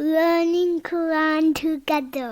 learning Quran together.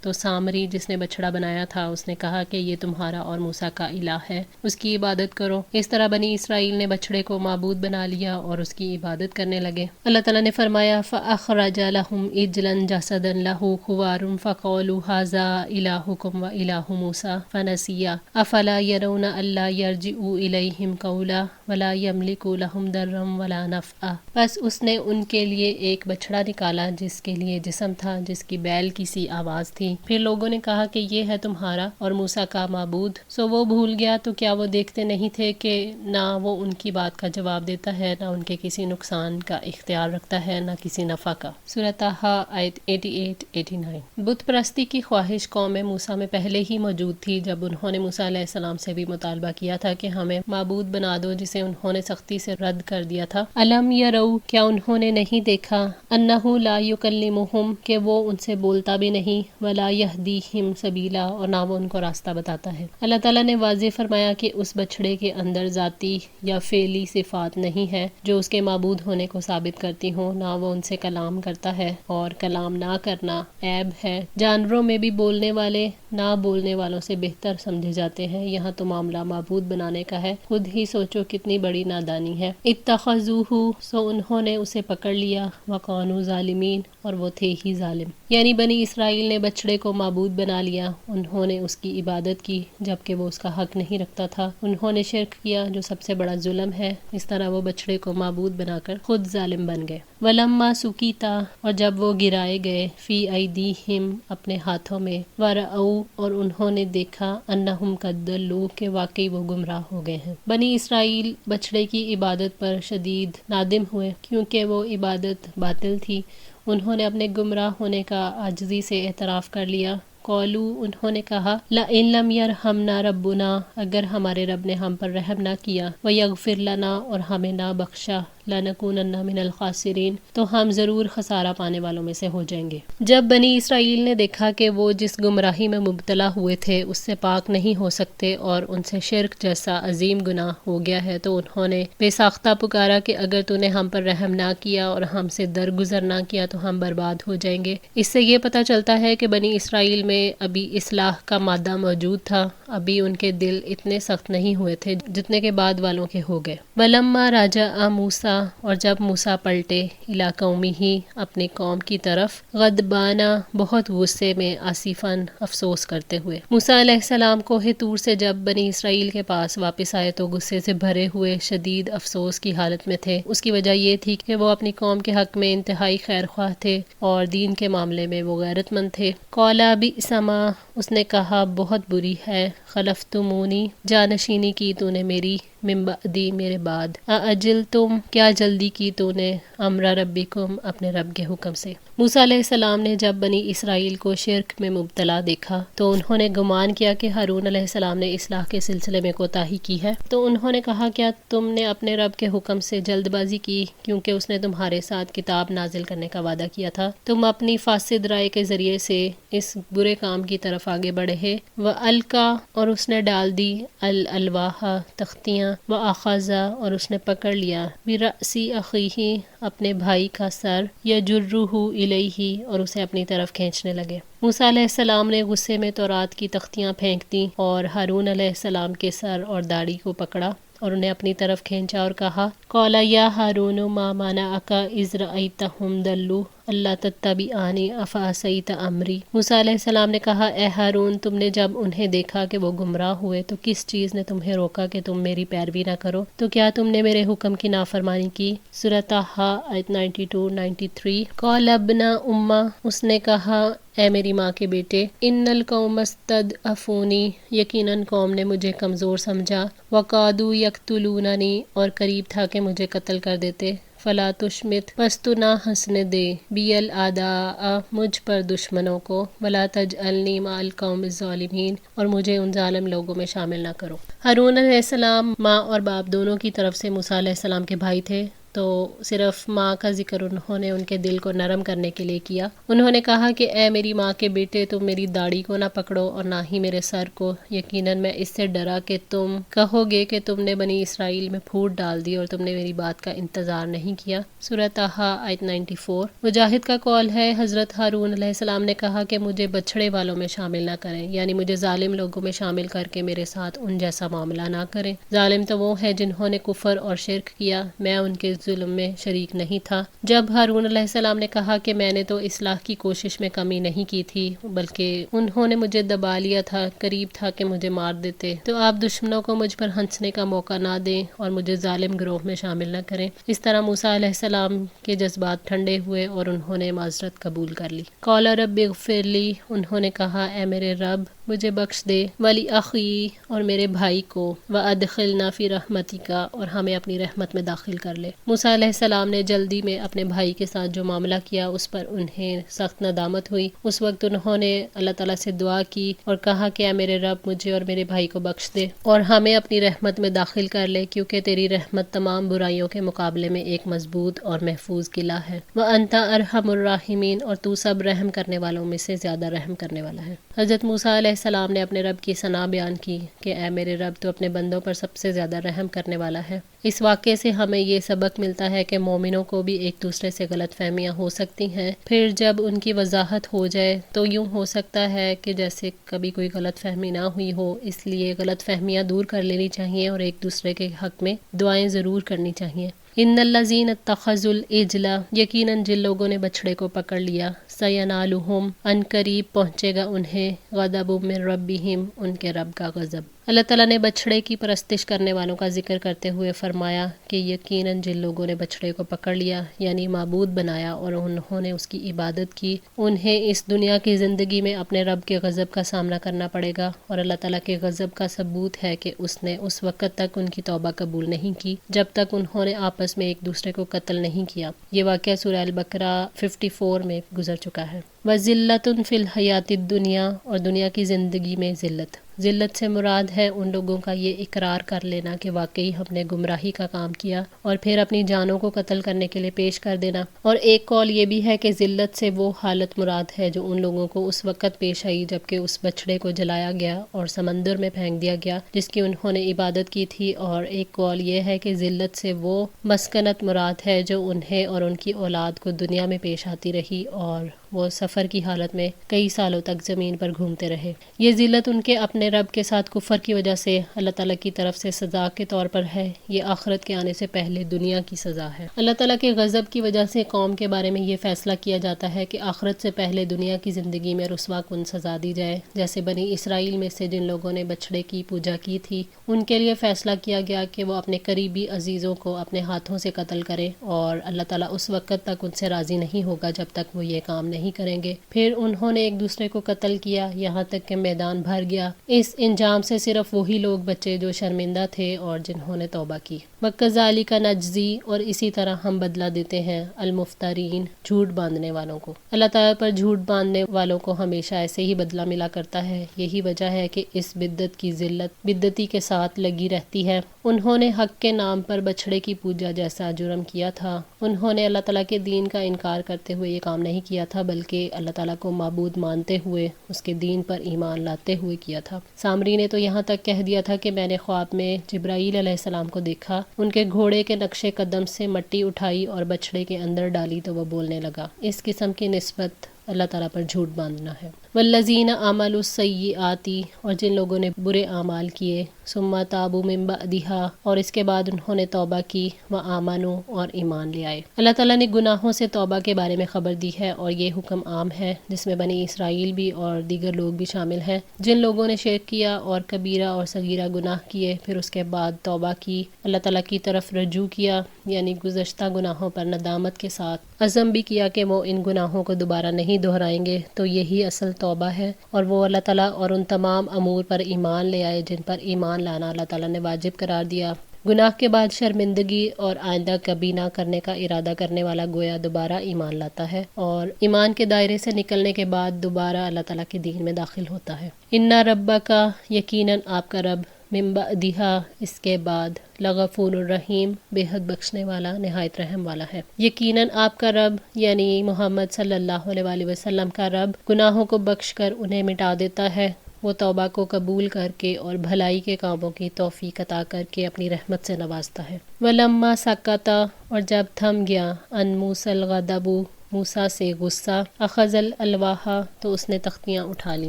تو سامری جس نے بچڑا بنایا تھا اس نے کہا کہ یہ تمہارا اور موسیٰ کا الہ ہے، اس کی عبادت کرو۔ اس طرح بنی اسرائیل نے بچڑے کو معبود بنا لیا اور اس کی عبادت کرنے لگے۔ اللہ تعالیٰ نے فرمایا فَأَخْرَجَ لَهُمْ عِجْلًا جَسَدًا لَهُ خُوَارٌ فَقَالُوا هَٰذَا إِلَٰهُكُمْ وَإِلَٰهُ مُوسَىٰ فَنَسِيَ أَفَلَا يَرَوْنَ أَلَّا يَرْجِعُ إِلَيْهِمْ قَوْلًا وَلَا يَمْلِكُ لَهُمْ ضَرًّا وَلَا نَفْعًا۔ بس اس نے ان کے لیے ایک بچڑا نکالا جس کے لیے جسم تھا، جس کی بیل کی سی آواز تھی۔ پھر لوگوں نے کہا کہ یہ ہے تمہارا اور موسیٰ کا معبود، سو وہ بھول گیا تو کیا وہ دیکھتے نہیں تھے کہ نہ وہ ان کی بات کا جواب دیتا ہے، نہ ان کے کسی نقصان کا اختیار رکھتا ہے، نہ کسی نفع کا۔ سورۃ طٰہٰ آیت 88-89۔ بت پرستی کی خواہش قوم موسیٰ میں پہلے ہی موجود تھی، جب انہوں نے موسیٰ علیہ السلام سے بھی مطالبہ کیا تھا کہ ہمیں معبود بنا دو، جسے انہوں نے سختی سے رد کر دیا تھا۔ الم یروا، کیا انہوں نے نہیں دیکھا، انہ لا یکلمہم، کہ وہ ان سے بولتا بھی نہیں، ولا یہدیہم سبیلا، اور نہ وہ ان کو راستہ بتاتا ہے۔ اللہ تعالیٰ نے واضح فرمایا کہ اس بچڑے کے اندر ذاتی یا فعلی صفات نہیں ہے جو اس کے معبود ہونے کو ثابت کرتی ہوں، نہ وہ ان سے کلام کرتا ہے، اور کلام نہ کرنا عیب ہے۔ جانوروں میں بھی بولنے والے نہ بولنے والوں سے بہتر سمجھے جاتے ہیں، یہاں تو معاملہ معبود بنانے کا ہے۔ خود ہی سوچو کتنی بڑی نادانی ہے۔ اتخذوہ، سو انہوں نے اسے پکڑ لیا، وکانوا ظالمین، اور وہ تھے ہی ظالم۔ یعنی بنی اسرائیل نے بچڑے کو معبود بنا لیا، انہوں نے اس کی عبادت کی جبکہ وہ اس کا حق نہیں رکھتا تھا، انہوں نے شرک کیا جو سب سے بڑا ظلم ہے، اس طرح وہ بچڑے کو معبود بنا کر خود ظالم بن گئے۔ وَلَمَّا سُقِطَ، اور جب وہ گرائے گئے، فِي أَيْدِيهِمْ، اپنے ہاتھوں میں، وَرَأَوْا، اور انہوں نے دیکھا، أَنَّهُمْ قَدْ ضَلُّوا، کہ واقعی وہ گمراہ ہو گئے ہیں۔ بنی اسرائیل بچڑے کی عبادت پر شدید نادم ہوئے کیونکہ وہ عبادت باطل تھی۔ انہوں نے اپنے گمراہ ہونے کا عاجزی سے اعتراف کر لیا۔ قالوا، انہوں نے کہا، لئن لم یرحمنا ربنا، اگر ہمارے رب نے ہم پر رحم نہ کیا، ویغفر لنا، اور ہمیں نہ بخشا، لنکونن من الخاسرین، تو ہم ضرور خسارہ پانے والوں میں سے ہو جائیں گے۔ جب بنی اسرائیل نے دیکھا کہ وہ جس گمراہی میں مبتلا ہوئے تھے اس سے پاک نہیں ہو سکتے اور ان سے شرک جیسا عظیم گناہ ہو گیا ہے، تو انہوں نے بے ساختہ پکارا کہ اگر تو نے ہم پر رحم نہ کیا اور ہم سے درگزر نہ کیا تو ہم برباد ہو جائیں گے۔ اس سے یہ پتہ چلتا ہے کہ بنی اسرائیل میں ابھی اصلاح کا مادہ موجود تھا، ابھی ان کے دل اتنے سخت نہیں ہوئے تھے جتنے کے بعد والوں کے ہو گئے۔ وَلَمَّا رَجَعَ مُوسَىٰ، اور جب موسیٰ پلٹے، اِلیٰ قَوْمِهِ، اپنی قوم کی طرف، غضبانہ، بہت غصے میں، آسفاً، افسوس کرتے ہوئے۔ موسیٰ علیہ السلام کوہ طور سے جب بنی اسرائیل کے پاس واپس آئے تو غصے سے بھرے ہوئے شدید افسوس کی حالت میں تھے۔ اس کی وجہ یہ تھی کہ وہ اپنی قوم کے حق میں انتہائی خیر خواہ تھے اور دین کے معاملے میں وہ غیرت مند تھے۔ قَالَ بِئْسَ مَا، اس نے کہا بہت بری ہے، خلفتمونی، جانشینی کی تو نے میری، من بعدی، میرے بعد، اعجلتم، کیا جلدی کی تو نے، امر ربکم، اپنے رب کے حکم سے۔ موسیٰ علیہ السلام نے جب بنی اسرائیل کو شرک میں مبتلا دیکھا تو انہوں نے گمان کیا کہ ہارون علیہ السلام نے اصلاح کے سلسلے میں کوتاہی کی ہے، تو انہوں نے کہا کیا تم نے اپنے رب کے حکم سے جلد بازی کی، کیونکہ اس نے تمہارے ساتھ کتاب نازل کرنے کا وعدہ کیا تھا، تم اپنی فاسد رائے کے ذریعے سے اس برے کام کی طرف آگے بڑھے ہیں۔ وَأَلْقَىٰ، اور اس نے ڈال دی، الْأَلْوَاحَ، تختیاں، وَأَخَذَ، اور اس نے پکڑ لیا، بِرَأْسِ أَخِيهِ، اپنے بھائی کا سر، يَجُرُّهُ إِلَيْهِ، اور اسے اپنی طرف کھینچنے لگے۔ موسیٰ علیہ السلام نے غصے میں تورات کی تختیاں پھینک دیں اور ہارون علیہ السلام کے سر اور داڑھی کو پکڑا اور انہیں اپنی طرف کھینچا اور کہا، قَالَ يَا هَارُونُ مَا مَنَعَكَ إِذْ رَأَيْتَهُمْ ضَلُّوا أَلَّا تَتَّبِعَنِي أَفَعَصَيْتَ أَمْرِي۔ موسیٰ علیہ السلام نے کہا، اے ہارون، تم نے جب انہیں دیکھا کہ وہ گمراہ ہوئے تو کس چیز نے تمہیں روکا کہ تم میری پیروی نہ کرو؟ تو کیا تم نے میرے حکم کی نافرمانی کی؟ سورۃ طٰہٰ آیت 92-93۔ قَالَ ابْنَ أُمَّ، اس نے کہا، اے میری ماں کے بیٹے، ان القوم استضعفونی، یقیناً قوم نے مجھے کمزور سمجھا، وقادوا یقتلوننی، اور قریب تھا کہ مجھے قتل کر دیتے، فلا تشمت، پس تو نہ ہنسنے دے، بی الاعداء، مجھ پر دشمنوں کو، ولا تجعلنی مع القوم الظالمین، اور مجھے ان ظالم لوگوں میں شامل نہ کرو۔ ہارون علیہ السلام ماں اور باپ دونوں کی طرف سے موسیٰ علیہ السلام کے بھائی تھے، تو صرف ماں کا ذکر انہوں نے ان کے دل کو نرم کرنے کے لیے کیا. انہوں نے کہا کہ اے میری ماں کے بیٹے، تم میری داڑھی کو نہ پکڑو اور نہ ہی میرے سر کو. یقیناً میں اس سے ڈرا کہ تم کہو گے کہ تم نے بنی اسرائیل میں پھوٹ ڈال دی اور تم نے میری بات کا انتظار نہیں کیا. سورہ طٰہٰ آیت 94. مجاہد کا قول ہے حضرت ہارون علیہ السلام نے کہا کہ مجھے بچھڑے والوں میں شامل نہ کریں، یعنی مجھے ظالم لوگوں میں شامل کر کے میرے ساتھ ان جیسا معاملہ نہ کریں. ظالم تو وہ ہے جنہوں نے کفر اور شرک کیا، میں ان کے ظلم میں شریک نہیں تھا. جب ہارون علیہ السلام نے کہا کہ میں نے تو اصلاح کی کوشش میں کمی نہیں کی تھی بلکہ انہوں نے مجھے دبا لیا تھا، قریب تھا کہ مجھے مار دیتے، تو آپ دشمنوں کو مجھ پر ہنسنے کا موقع نہ دیں اور مجھے ظالم گروہ میں شامل نہ کریں. اس طرح موسیٰ علیہ السلام کے جذبات ٹھنڈے ہوئے اور انہوں نے معذرت قبول کر لی. قال رب اغفر لی، انہوں نے کہا اے میرے رب مجھے بخش دے، ولی اخی اور میرے بھائی کو، وادخلنا فی رحمتک اور ہمیں اپنی رحمت میں داخل کر لے. موسیٰ علیہ السلام نے جلدی میں اپنے بھائی کے ساتھ جو معاملہ کیا اس پر انہیں سخت ندامت ہوئی. اس وقت انہوں نے اللہ تعالیٰ سے دعا کی اور کہا کہ اے میرے رب مجھے اور میرے بھائی کو بخش دے اور ہمیں اپنی رحمت میں داخل کر لے، کیونکہ تیری رحمت تمام برائیوں کے مقابلے میں ایک مضبوط اور محفوظ قلعہ ہے. وانت ارحم الراحمین، اور تو سب رحم کرنے والوں میں سے زیادہ رحم کرنے والا ہے. حضرت موسیٰ علیہ السلام نے اپنے رب کی ثنا بیان کی کہ اے میرے رب تو اپنے بندوں پر سب سے زیادہ رحم کرنے والا ہے. اس واقعے سے ہمیں یہ سبق ملتا ہے کہ مومنوں کو بھی ایک دوسرے سے غلط فہمیاں ہو سکتی ہیں، پھر جب ان کی وضاحت ہو جائے تو یوں ہو سکتا ہے کہ جیسے کبھی کوئی غلط فہمی نہ ہوئی ہو. اس لیے غلط فہمیاں دور کر لینی چاہیے اور ایک دوسرے کے حق میں دعائیں ضرور کرنی چاہیے. ان الذین اتخذوا العجل، یقیناً جن لوگوں نے بچھڑے کو پکڑ لیا، سینالہم، ان قریب پہنچے گا انہیں، غضب من ربہم، ان کے رب کا غضب. اللہ تعالیٰ نے بچھڑے کی پرستش کرنے والوں کا ذکر کرتے ہوئے فرمایا کہ یقیناً جن لوگوں نے بچھڑے کو پکڑ لیا یعنی معبود بنایا اور انہوں نے اس کی عبادت کی، انہیں اس دنیا کی زندگی میں اپنے رب کے غضب کا سامنا کرنا پڑے گا. اور اللہ تعالیٰ کے غضب کا ثبوت ہے کہ اس نے اس وقت تک ان کی توبہ قبول نہیں کی جب تک انہوں نے آپس میں ایک دوسرے کو قتل نہیں کیا. یہ واقعہ سورہ البقرہ 54 میں گزر چکا ہے. وَذِلَّةٌ فِي الْحَيَاةِ الدُّنْيَا، اور دنیا کی زندگی میں ذلت. ذلت سے مراد ہے ان لوگوں کا یہ اقرار کر لینا کہ واقعی ہم نے گمراہی کا کام کیا اور پھر اپنی جانوں کو قتل کرنے کے لیے پیش کر دینا. اور ایک قول یہ بھی ہے کہ ذلت سے وہ حالت مراد ہے جو ان لوگوں کو اس وقت پیش آئی جبکہ اس بچڑے کو جلایا گیا اور سمندر میں پھینک دیا گیا جس کی انہوں نے عبادت کی تھی. اور ایک قول یہ ہے کہ ذلت سے وہ مسکنت مراد ہے جو انہیں اور ان کی اولاد کو دنیا میں پیش آتی رہی اور وہ سفر کی حالت میں کئی سالوں تک زمین پر گھومتے رہے. یہ ذلت ان کے اپنے رب کے ساتھ کفر کی وجہ سے اللہ تعالیٰ کی طرف سے سزا کے طور پر ہے. یہ آخرت کے آنے سے پہلے دنیا کی سزا ہے. اللہ تعالیٰ کے غضب کی وجہ سے قوم کے بارے میں یہ فیصلہ کیا جاتا ہے کہ آخرت سے پہلے دنیا کی زندگی میں رسوا کن سزا دی جائے. جیسے بنی اسرائیل میں سے جن لوگوں نے بچھڑے کی پوجا کی تھی ان کے لیے فیصلہ کیا گیا کہ وہ اپنے قریبی عزیزوں کو اپنے ہاتھوں سے قتل کریں اور اللہ تعالیٰ اس وقت تک ان سے راضی نہیں ہوگا جب تک وہ یہ کام نہیں کریں گے. پھر انہوں نے ایک دوسرے کو قتل کیا یہاں تک کہ میدان بھر گیا. اس انجام سے صرف وہی لوگ بچے جو شرمندہ تھے اور جنہوں نے توبہ کی. وَكَذَلِكَ نَجْزِي، اور اسی طرح ہم بدلہ دیتے ہیں المفترین، جھوٹ باندھنے والوں کو. اللہ تعالیٰ پر جھوٹ باندھنے والوں کو ہمیشہ ایسے ہی بدلہ ملا کرتا ہے. یہی وجہ ہے کہ اس بدعت کی ذلت بدعتی کے ساتھ لگی رہتی ہے. انہوں نے حق کے نام پر بچھڑے کی پوجا جیسا جرم کیا تھا. انہوں نے اللہ تعالیٰ کے دین کا انکار کرتے ہوئے یہ کام نہیں کیا تھا بلکہ اللہ تعالیٰ کو معبود مانتے ہوئے اس کے دین پر ایمان لاتے ہوئے کیا تھا. سامری نے تو یہاں تک کہہ دیا تھا کہ میں نے خواب میں جبرائیل علیہ السلام کو دیکھا، ان کے گھوڑے کے نقش قدم سے مٹی اٹھائی اور بچھڑے کے اندر ڈالی تو وہ بولنے لگا. اس قسم کی نسبت اللہ تعالیٰ پر جھوٹ باندھنا ہے. والذین عملوا السیئات، اور جن لوگوں نے برے اعمال کیے، ثم تابوا من بعدها، اور اس کے بعد انہوں نے توبہ کی، وآمنوا، اور ایمان لے آئے. اللہ تعالیٰ نے گناہوں سے توبہ کے بارے میں خبر دی ہے اور یہ حکم عام ہے جس میں بنی اسرائیل بھی اور دیگر لوگ بھی شامل ہیں. جن لوگوں نے شرک کیا اور کبیرہ اور صغیرہ گناہ کیے پھر اس کے بعد توبہ کی، اللہ تعالیٰ کی طرف رجوع کیا یعنی گزشتہ گناہوں پر ندامت کے ساتھ عزم بھی کیا کہ وہ ان گناہوں کو دوبارہ نہیں دہرائیں گے، تو یہی اصل توبہ ہے. اور وہ اللہ تعالیٰ اور ان تمام امور پر ایمان لے آئے جن پر ایمان لانا اللہ تعالیٰ نے واجب قرار دیا. گناہ کے بعد شرمندگی اور آئندہ کبھی نہ کرنے کا ارادہ کرنے والا گویا دوبارہ ایمان لاتا ہے اور ایمان کے دائرے سے نکلنے کے بعد دوبارہ اللہ تعالیٰ کے دین میں داخل ہوتا ہے. اِنَّ رَبَّكَ، یقیناً آپ کا رب، من بعدہا اس کے بعد لغفور الرحیم بے حد بخشنے والا نہایت رحم والا ہے۔ یقیناً آپ کا رب یعنی محمد صلی اللہ علیہ وآلہ وسلم کا رب گناہوں کو بخش کر انہیں مٹا دیتا ہے، وہ توبہ کو قبول کر کے اور بھلائی کے کاموں کی توفیق عطا کر کے اپنی رحمت سے نوازتا ہے۔ وَلَمَّا سَكَتَ اور جب تھم گیا ان موسیٰ الغضب موسیٰ سے غصہ اخذ الالواح تو اس نے تختیاں اٹھا لیں،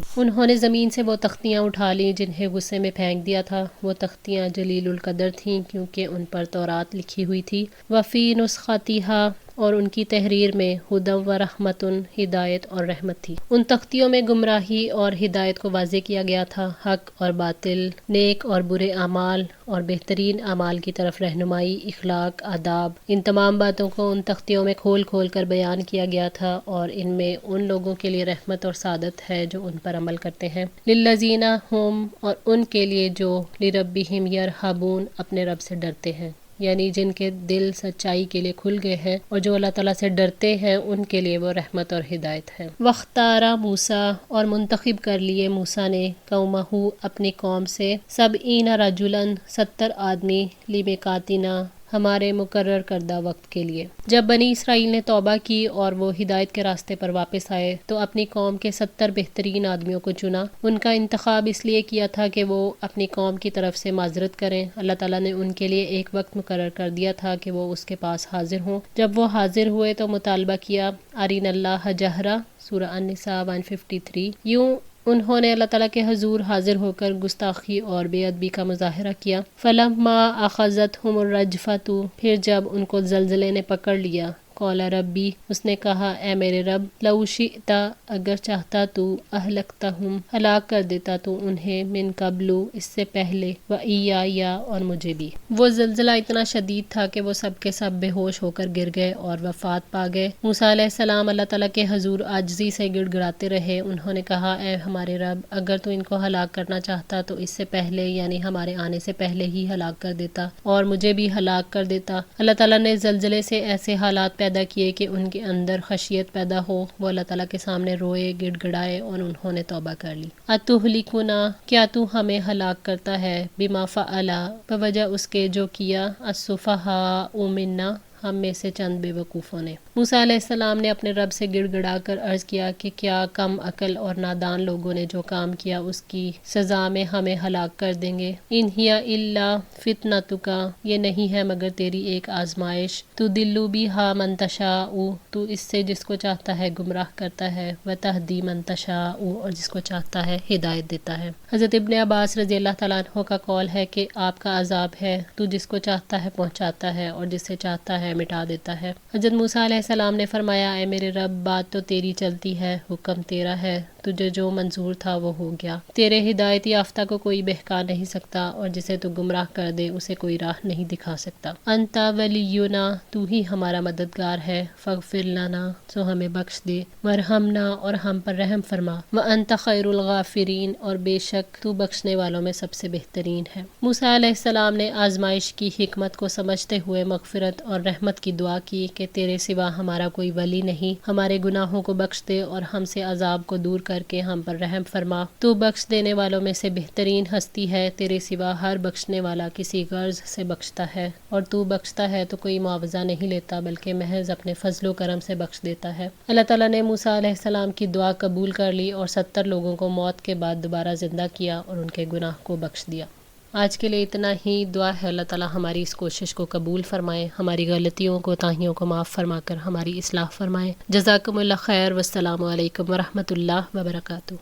انہوں نے زمین سے وہ تختیاں اٹھا لیں جنہیں غصے میں پھینک دیا تھا۔ وہ تختیاں جلیل القدر تھیں کیونکہ ان پر تورات لکھی ہوئی تھی۔ وفی نسختہا اور ان کی تحریر میں ہدی و رحمت ہدایت اور رحمت تھی۔ ان تختیوں میں گمراہی اور ہدایت کو واضح کیا گیا تھا، حق اور باطل، نیک اور برے اعمال اور بہترین اعمال کی طرف رہنمائی، اخلاق، آداب، ان تمام باتوں کو ان تختیوں میں کھول کھول کر بیان کیا گیا تھا، اور ان میں ان لوگوں کے لیے رحمت اور سعادت ہے جو ان پر عمل کرتے ہیں۔ للذین ہم اور ان کے لیے جو لربہم یرہبون اپنے رب سے ڈرتے ہیں، یعنی جن کے دل سچائی کے لیے کھل گئے ہیں اور جو اللہ تعالیٰ سے ڈرتے ہیں ان کے لیے وہ رحمت اور ہدایت ہے۔ وَاخْتَارَ موسیٰ اور منتخب کر لیے موسیٰ نے قومہ اپنی قوم سے 70 رجلاً 70 آدمی لمیقاتنا ہمارے مقرر کردہ وقت کے لیے۔ جب بنی اسرائیل نے توبہ کی اور وہ ہدایت کے راستے پر واپس آئے تو اپنی قوم کے 70 بہترین آدمیوں کو چنا۔ ان کا انتخاب اس لیے کیا تھا کہ وہ اپنی قوم کی طرف سے معذرت کریں۔ اللہ تعالیٰ نے ان کے لیے ایک وقت مقرر کر دیا تھا کہ وہ اس کے پاس حاضر ہوں۔ جب وہ حاضر ہوئے تو مطالبہ کیا ارین اللہ جہرہ، سورہ النساء 153۔ یوں انہوں نے اللہ تعالیٰ کے حضور حاضر ہو کر گستاخی اور بے ادبی کا مظاہرہ کیا۔ فَلَمَّا أَخَذَتْهُمُ الرَّجْفَةُ پھر جب ان کو زلزلے نے پکڑ لیا، قال ربی اس نے کہا اے میرے رب، لو شئت اگر چاہتا تو اہلکتہم ہلاک کر دیتا تو انہیں من قبل اس سے پہلے و ایایا اور مجھے بھی۔ وہ زلزلہ اتنا شدید تھا کہ وہ سب کے سب بے ہوش ہو کر گر گئے اور وفات پا گئے۔ موسیٰ علیہ السلام اللہ تعالیٰ کے حضور عاجزی سے گڑ گڑاتے رہے۔ انہوں نے کہا اے ہمارے رب، اگر تو ان کو ہلاک کرنا چاہتا تو اس سے پہلے یعنی ہمارے آنے سے پہلے ہی ہلاک کر دیتا اور مجھے بھی ہلاک کر دیتا۔ اللہ تعالیٰ نے زلزلے سے ایسے حالات پیدا کیے کہ ان کے اندر خشیت پیدا ہو، وہ اللہ تعالیٰ کے سامنے روئے، گڑ گڑائے اور انہوں نے توبہ کر لی۔ اتہلکنا کیا تو ہمیں ہلاک کرتا ہے، بما فعل بوجہ اس کے جو کیا، السفہاء منا ہم میں سے چند بے وقوفوں نے۔ موسیٰ علیہ السلام نے اپنے رب سے گڑ گڑا کر عرض کیا کہ کیا کم عقل اور نادان لوگوں نے جو کام کیا اس کی سزا میں ہمیں ہلاک کر دیں گے؟ ان ہی الا فتنتک یہ نہیں ہے مگر تیری ایک آزمائش، تضل بہا من تشاء تو اس سے جس کو چاہتا ہے گمراہ کرتا ہے، وتہدی من تشاء اور جس کو چاہتا ہے ہدایت دیتا ہے۔ حضرت ابن عباس رضی اللہ تعالیٰ عنہ کا قول ہے کہ آپ کا عذاب ہے، تو جس کو چاہتا ہے پہنچاتا ہے اور جس سے چاہتا ہے مٹا دیتا ہے۔ حضرت موسیٰ علیہ السلام نے فرمایا اے میرے رب، بات تو تیری چلتی ہے، حکم تیرا ہے، تجھے جو منظور تھا وہ ہو گیا۔ تیرے ہدایت یافتہ کو کوئی بہکا نہیں سکتا اور جسے تو گمراہ کر دے اسے کوئی راہ نہیں دکھا سکتا۔ انت ولینا تو ہی ہمارا مددگار ہے، فاغفر لنا سو ہمیں بخش دے، ورحمنا اور ہم پر رحم فرما، وانت خیر الغافرین اور بے شک تو بخشنے والوں میں سب سے بہترین ہے۔ موسیٰ علیہ السلام نے آزمائش کی حکمت کو سمجھتے ہوئے مغفرت اور رحمت کی دعا کی کہ تیرے سوا ہمارا کوئی ولی نہیں، ہمارے گناہوں کو بخش دے اور ہم سے عذاب کو دور کر کے ہم پر رحم فرما۔ تو بخش دینے والوں میں سے بہترین ہستی ہے، تیرے سوا ہر بخشنے والا کسی غرض سے بخشتا ہے، اور تو بخشتا ہے تو کوئی معاوضہ نہیں لیتا بلکہ محض اپنے فضل و کرم سے بخش دیتا ہے۔ اللہ تعالیٰ نے موسیٰ علیہ السلام کی دعا قبول کر لی اور 70 لوگوں کو موت کے بعد دوبارہ زندہ کیا اور ان کے گناہ کو بخش دیا۔ آج کے لیے اتنا ہی۔ دعا ہے اللہ تعالیٰ ہماری اس کوشش کو قبول فرمائے، ہماری غلطیوں کو تاہیوں کو معاف فرما کر ہماری اصلاح فرمائے۔ جزاکم اللہ خیر، والسلام علیکم ورحمۃ اللہ وبرکاتہ۔